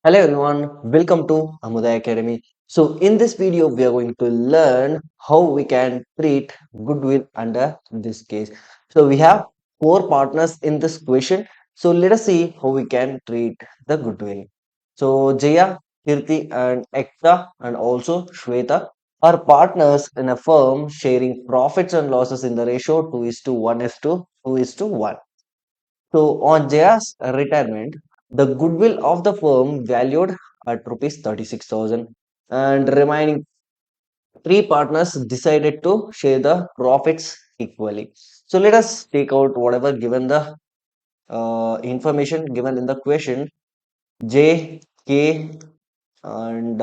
Hello everyone, welcome to Amuda Academy. So in this video, we are going to learn how we can treat goodwill under this case. So we have four partners in this question. So let us see how we can treat the goodwill. So Jaya, Kirti and Ekta and also Shweta are partners in a firm sharing profits and losses in the ratio 2 is to 1 is to 2 is to 1. So on Jaya's retirement, the goodwill of the firm valued at rupees 36,000 and remaining three partners decided to share the profits equally. So let us take out whatever given the information given in the question. J, K and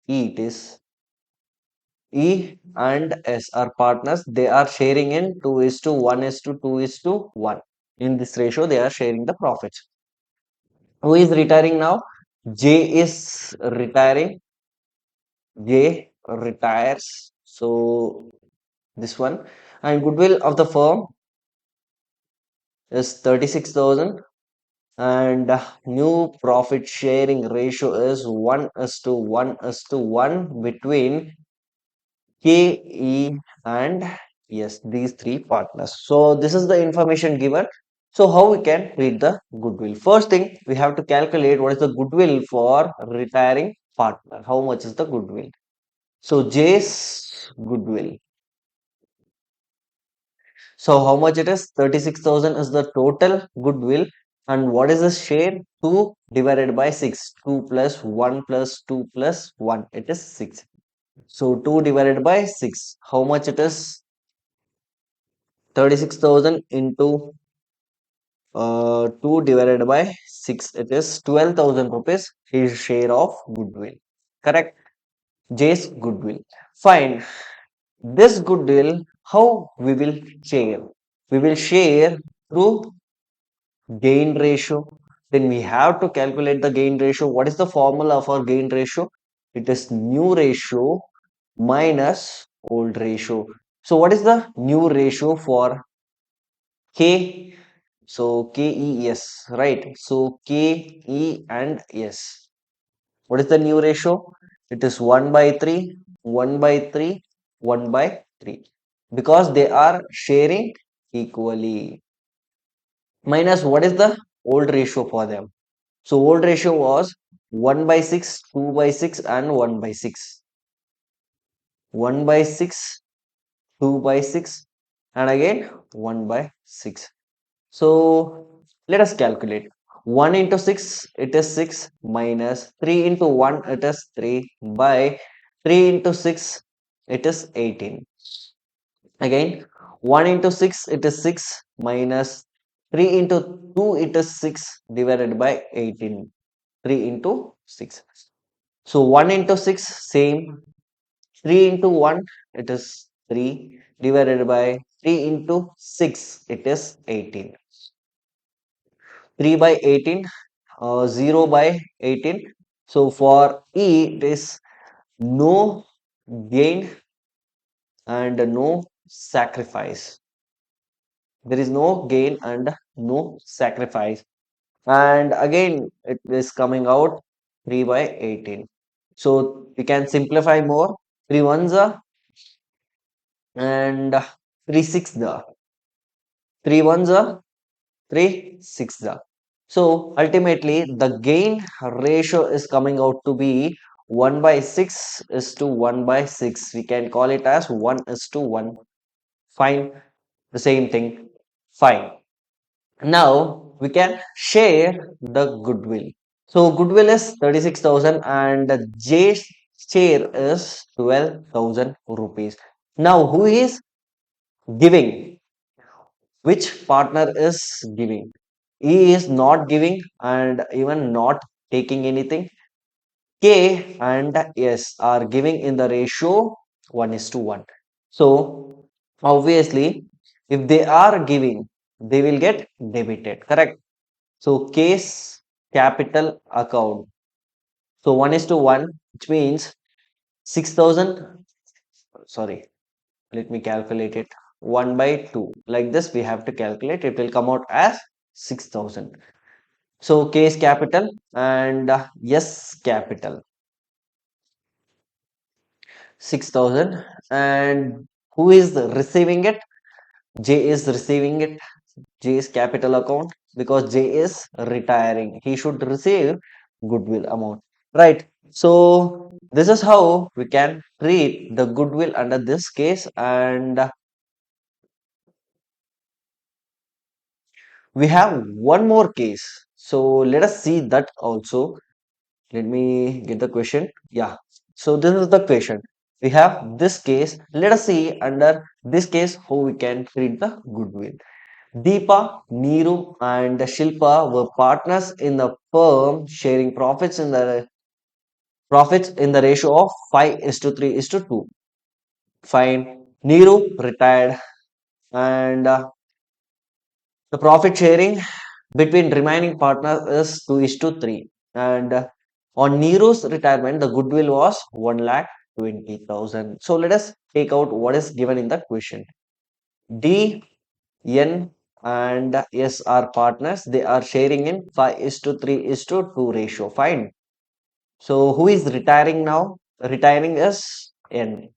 E, it is E and S are partners. They are sharing in 2 is to 1 is to 2 is to 1. In this ratio, they are sharing the profits. Who is retiring now? J is retiring. J retires. So this one. And goodwill of the firm is 36,000. And new profit sharing ratio is 1 is to 1 is to 1 between K, E and yes, these three partners. So this is the information given. So how we can read the goodwill? First thing, we have to calculate what is the goodwill for retiring partner. How much is the goodwill? So J's goodwill. So how much it is? 36,000 is the total goodwill. And what is the share? 2 divided by 6. 2 plus 1 plus 2 plus 1. It is 6. So 2 divided by 6. How much it is? 36,000 into 2 divided by 6. It is 12,000 rupees. His share of goodwill. Correct? J's goodwill. Fine. This goodwill, how we will share? We will share through gain ratio. Then we have to calculate the gain ratio. What is the formula for gain ratio? It is new ratio minus old ratio. So what is the new ratio for K? So KES, right? So KE and S. What is the new ratio? It is 1 by 3, 1 by 3, 1 by 3. Because they are sharing equally. Minus what is the old ratio for them? So old ratio was 1 by 6, 2 by 6 and 1 by 6. 1 by 6, 2 by 6 and again 1 by 6. So let us calculate. 1 into 6 it is 6 minus 3 into 1 it is 3 by 3 into 6 it is 18. Again 1 into 6 it is 6 minus 3 into 2 it is 6 divided by 18. 3 into 6. So 1 into 6 same. 3 into 1 it is 3 divided by 3 into 6 it is 18. 3 by 18, 0 by 18. So for E, it is no gain and no sacrifice. There is no gain and no sacrifice. And again, it is coming out 3 by 18. So we can simplify more. 3 ones are and 3 six are. 3 ones are 3 6 are. So ultimately, the gain ratio is coming out to be 1 by 6 is to 1 by 6. We can call it as 1 is to 1. Fine. The same thing. Fine. Now we can share the goodwill. So goodwill is 36,000 and the J share is 12,000 rupees. Now who is giving? Which partner is giving? E is not giving and even not taking anything. K and S are giving in the ratio 1 is to 1. So, obviously, if they are giving, they will get debited, correct? So, case capital account. So, 1 is to 1, which means 6,000. Sorry, let me calculate it. 1 by 2. Like this, we have to calculate. It will come out as 6,000. So K is capital and S capital 6,000. And who is receiving it? J is receiving it. J is capital account because J is retiring. He should receive goodwill amount, right? So this is how we can treat the goodwill under this case, and we have one more case. So let us see that also. Let me get the question. Yeah. So this is the question. We have this case. Let us see under this case how we can treat the goodwill. Deepa, Neeru, and Shilpa were partners in the firm, sharing profits in the ratio of 5 is to 3 is to 2. Fine. Neeru retired, and the profit sharing between remaining partners is 2 is to 3. And on Neeru's retirement, the goodwill was 1 lakh 20,000. So let us take out what is given in the question. D, N, and S are partners. They are sharing in 5 is to 3 is to 2 ratio. Fine. So who is retiring now? Retiring is N.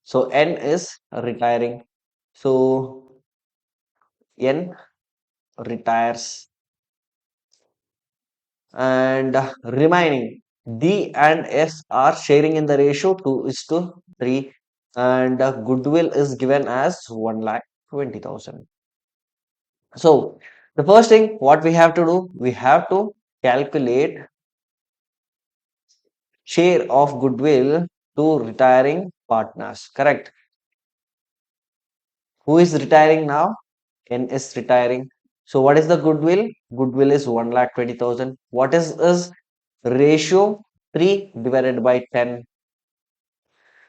So N is retiring. So N retires, and remaining D and S are sharing in the ratio 2 is to 3, and goodwill is given as 1 lakh 20,000. So the first thing what we have to do, we have to calculate share of goodwill to retiring partners. Correct. Who is retiring now? N is retiring. So what is the goodwill? Goodwill is 1 lakh 20,000. What is ratio? 3 divided by 10.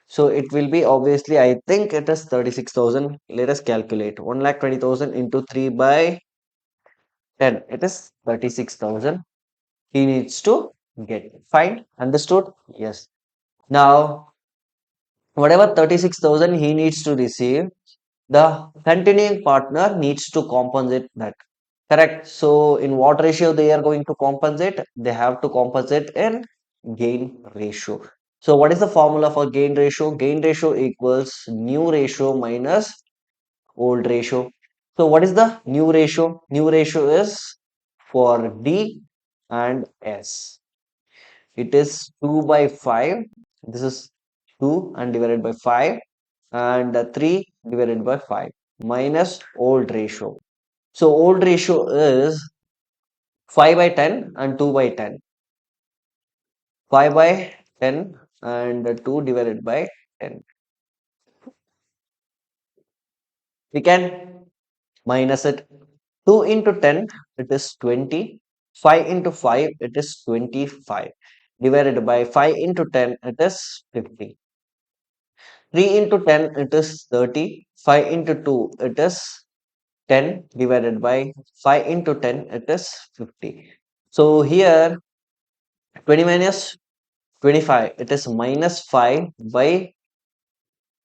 So it will be obviously, I think it is 36,000. Let us calculate. 1 lakh 20,000 into 3 by 10. It is 36,000. He needs to get. Fine. Understood? Yes. Now, whatever 36,000 he needs to receive, the continuing partner needs to compensate that. Correct. So in what ratio they are going to compensate? They have to compensate in gain ratio. So what is the formula for gain ratio? Gain ratio equals new ratio minus old ratio. So what is the new ratio? New ratio is for D and S. It is 2 by 5. This is 2 and divided by 5, and 3 divided by 5 minus old ratio. So old ratio is 5 by 10 and 2 by 10. 5 by 10 and 2 divided by 10. We can minus it. 2 into 10, it is 20. 5 into 5, it is 25. Divided by 5 into 10, it is 50. 3 into 10, it is 30. 5 into 2, it is 10. Divided by 5 into 10, it is 50. So here 20 minus 25, it is minus 5 by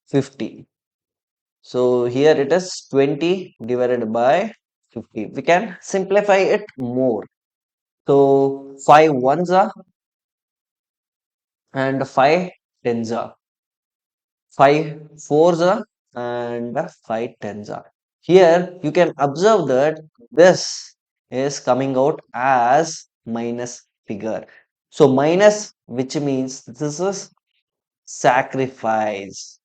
50. So here it is 20 divided by 50. We can simplify it more. So 5 ones are and 5 tens are. 5 fours are and 5 tens are. Here you can observe that this is coming out as minus figure. So minus, which means this is sacrifice,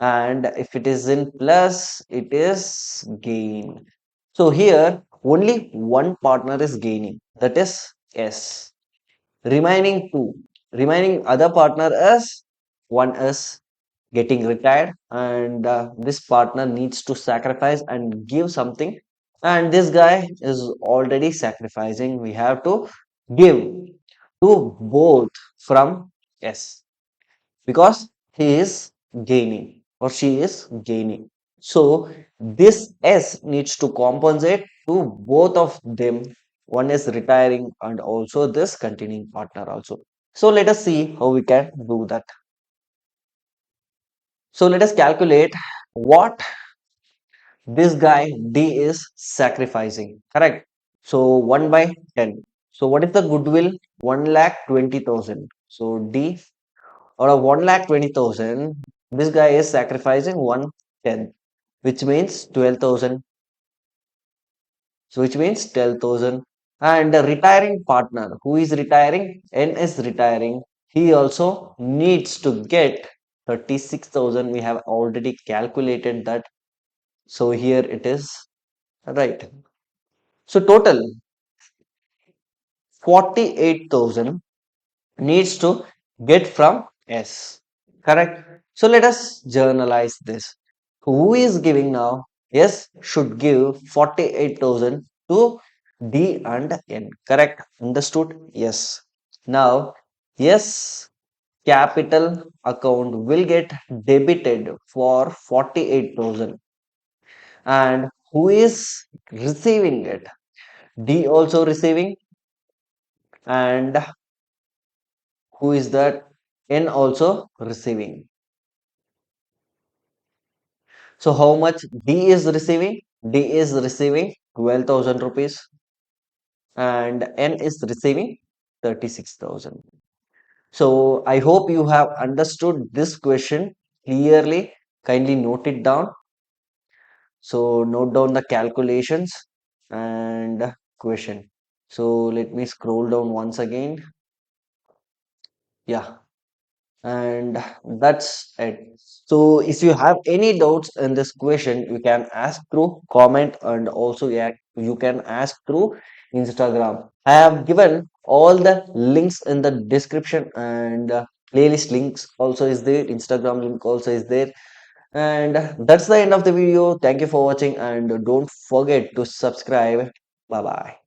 and if it is in plus, it is gain. So here only one partner is gaining, that is S. Remaining two, remaining other partner is one is getting retired, and this partner needs to sacrifice and give something, and this guy is already sacrificing. We have to give to both from S because he is gaining or she is gaining. So this S needs to compensate to both of them. One is retiring and also this continuing partner also. So let us see how we can do that. So let us calculate what this guy D is sacrificing. Correct. So 1 by 10. So what is the goodwill? 1,20,000. So D, out of 1,20,000, this guy is sacrificing 1/10, which means 12,000. So which means 12,000. And the retiring partner, who is retiring? N is retiring. He also needs to get 36,000. We have already calculated that. So here it is, right. So total 48,000 needs to get from S. Correct? So let us journalize this. Who is giving now? S should give 48,000 to D and N. Correct? Understood? Yes. Now, yes, capital account will get debited for 48,000. And who is receiving it? D also receiving, and who is that? N also receiving. So how much D is receiving? D is receiving 12,000 rupees and N is receiving 36,000. So I hope you have understood this question clearly. Kindly note it down. So note down the calculations and question. So let me scroll down once again. Yeah. And that's it. So if you have any doubts in this question, you can ask through comment, and also yeah, you can ask through Instagram. I have given all the links in the description, and playlist links also is there, Instagram link also is there. And that's the end of the video. Thank you for watching, and don't forget to subscribe. Bye bye.